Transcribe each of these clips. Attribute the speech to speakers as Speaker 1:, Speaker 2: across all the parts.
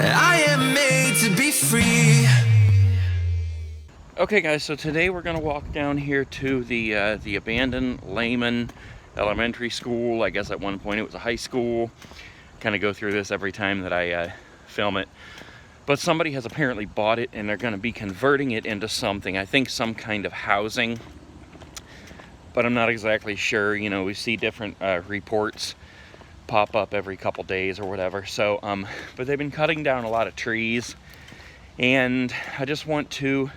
Speaker 1: I am made to be free.
Speaker 2: Okay guys, so today we're going to walk down here to the abandoned Lehman Elementary School. I guess at one point it was a high school. Kind of go through this every time that I film it. But somebody has apparently bought it and they're going to be converting it into something. I think some kind of housing. But I'm not exactly sure. You know, we see different reports pop up every couple days or whatever. So, but they've been cutting down a lot of trees. And I just want to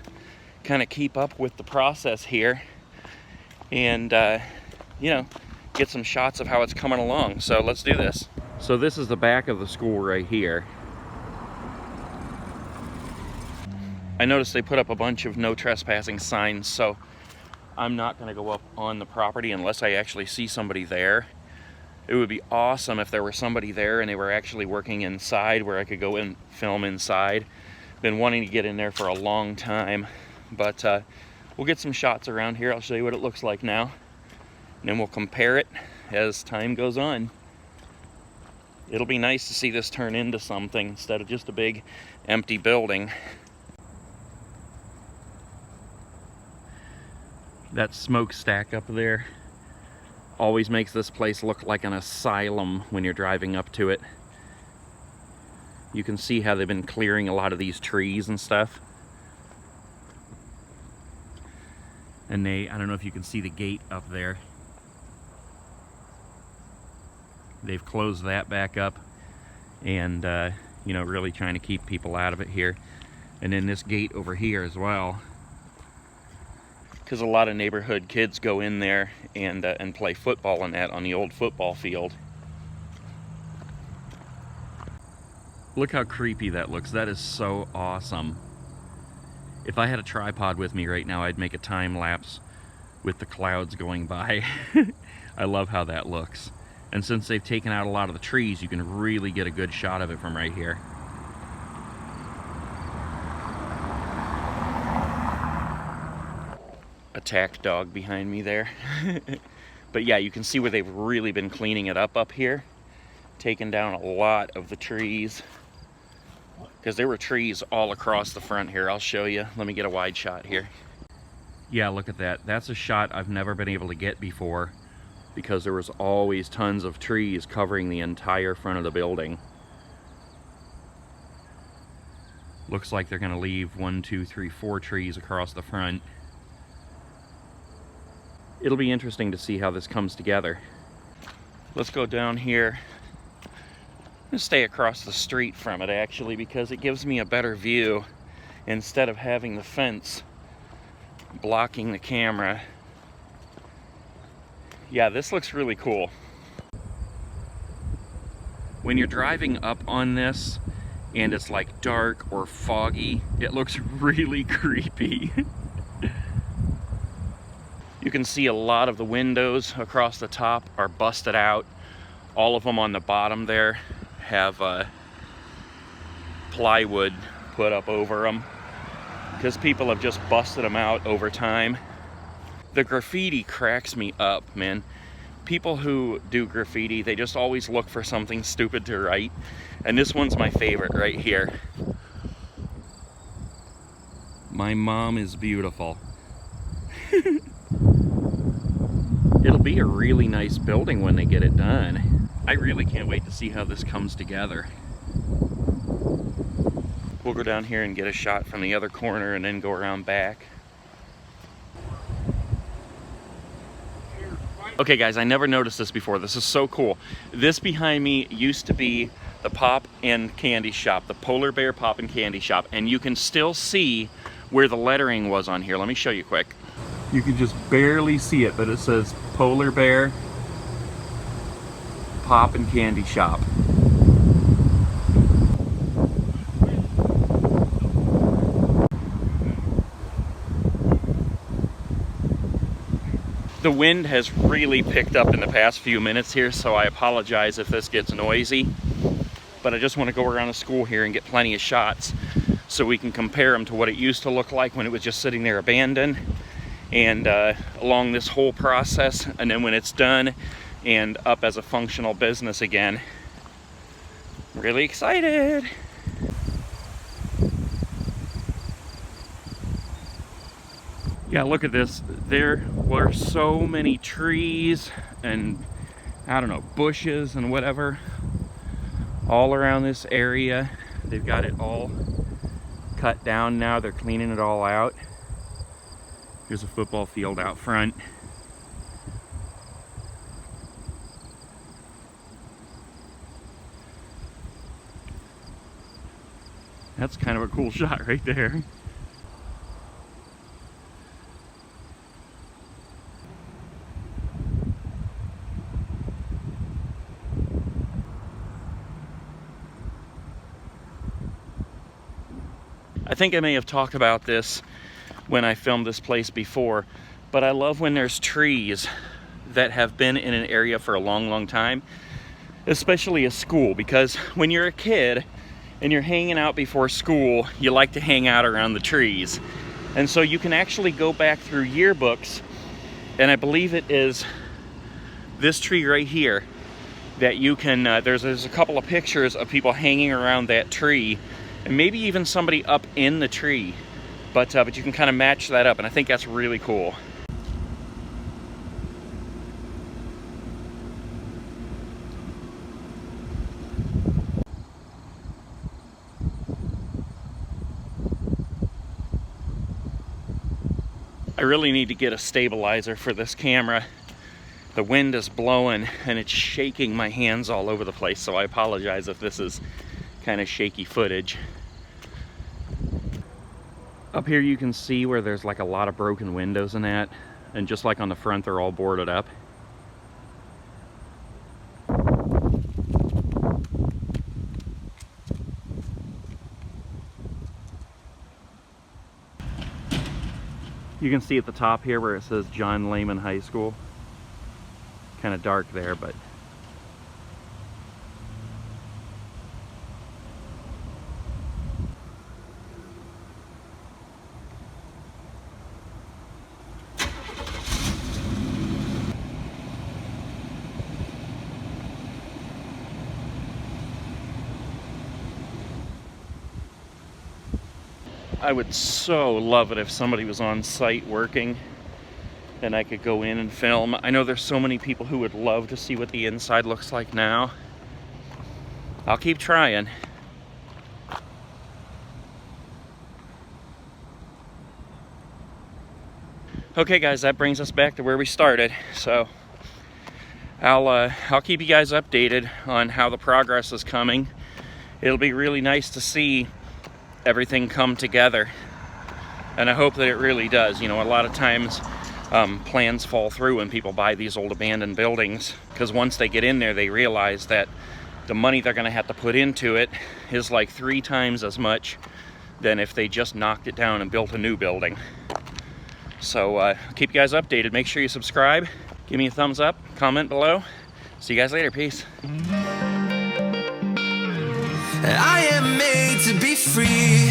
Speaker 2: kind of keep up with the process here and you know, get some shots of how it's coming along. So let's do this. So this is the back of the school right here. I noticed they put up a bunch of no trespassing signs, so I'm not going to go up on the property unless I actually see somebody there. It would be awesome if there were somebody there and they were actually working inside where I could go and film inside. Been wanting to get in there for a long time. But we'll get some shots around here. I'll show you what it looks like now. And then we'll compare it as time goes on. It'll be nice to see this turn into something instead of just a big empty building. That smokestack up there always makes this place look like an asylum when you're driving up to it. You can see how they've been clearing a lot of these trees and stuff. And I don't know if you can see the gate up there. They've closed that back up and, you know, really trying to keep people out of it here. And then this gate over here as well. Because a lot of neighborhood kids go in there and play football and that on the old football field. Look how creepy that looks. That is so awesome. If I had a tripod with me right now, I'd make a time lapse with the clouds going by. I love how that looks. And since they've taken out a lot of the trees, you can really get a good shot of it from right here. Attack dog behind me there. But yeah, you can see where they've really been cleaning it up here. Taking down a lot of the trees. Because there were trees all across the front here. I'll show you. Let me get a wide shot here. Yeah, look at that. That's a shot I've never been able to get before because there was always tons of trees covering the entire front of the building. Looks like they're going to leave 1, 2, 3, 4 trees across the front. It'll be interesting to see how this comes together. Let's go down here. Stay across the street from it actually because it gives me a better view instead of having the fence blocking the camera. Yeah, this looks really cool. When you're driving up on this and it's like dark or foggy, it looks really creepy. You can see a lot of the windows across the top are busted out. All of them on the bottom there have plywood put up over them because people have just busted them out over time. The graffiti cracks me up, man. People who do graffiti, they just always look for something stupid to write, and this one's my favorite right here. My mom is beautiful. It'll be a really nice building when they get it done. I really can't wait to see how this comes together. We'll go down here and get a shot from the other corner and then go around back. Okay guys, I never noticed this before. This is so cool. This behind me used to be the Pop and Candy Shop, the Polar Bear Pop and Candy Shop, and you can still see where the lettering was on here. Let me show you quick. You can just barely see it, but it says Polar Bear Pop and Candy Shop. The wind has really picked up in the past few minutes here, so I apologize if this gets noisy. But I just want to go around the school here and get plenty of shots so we can compare them to what it used to look like when it was just sitting there abandoned, and along this whole process, and then when it's done and up as a functional business again. Really excited. Yeah, look at this. There were so many trees and, I don't know, bushes and whatever all around this area. They've got it all cut down now. They're cleaning it all out. Here's a football field out front. That's kind of a cool shot right there. I think I may have talked about this when I filmed this place before, but I love when there's trees that have been in an area for a long, long time, especially a school, because when you're a kid and you're hanging out before school, you like to hang out around the trees. And so you can actually go back through yearbooks, and I believe it is this tree right here that you can, there's a couple of pictures of people hanging around that tree, and maybe even somebody up in the tree, but you can kind of match that up, and I think that's really cool. I really need to get a stabilizer for this camera. The wind is blowing and it's shaking my hands all over the place, so I apologize if this is kind of shaky footage. Up here you can see where there's like a lot of broken windows and that, and just like on the front, they're all boarded up. You can see at the top here where it says John Lehman High School. Kind of dark there, but I would so love it if somebody was on site working and I could go in and film. I know there's so many people who would love to see what the inside looks like now. I'll keep trying. Okay guys, that brings us back to where we started. So I'll keep you guys updated on how the progress is coming. It'll be really nice to see everything come together, and I hope that it really does. You know, a lot of times plans fall through when people buy these old abandoned buildings, because once they get in there they realize that the money they're going to have to put into it is like 3 times as much than if they just knocked it down and built a new building. So keep you guys updated. Make sure you subscribe, give me a thumbs up, comment below. See you guys later. Peace.
Speaker 1: I am made to be free.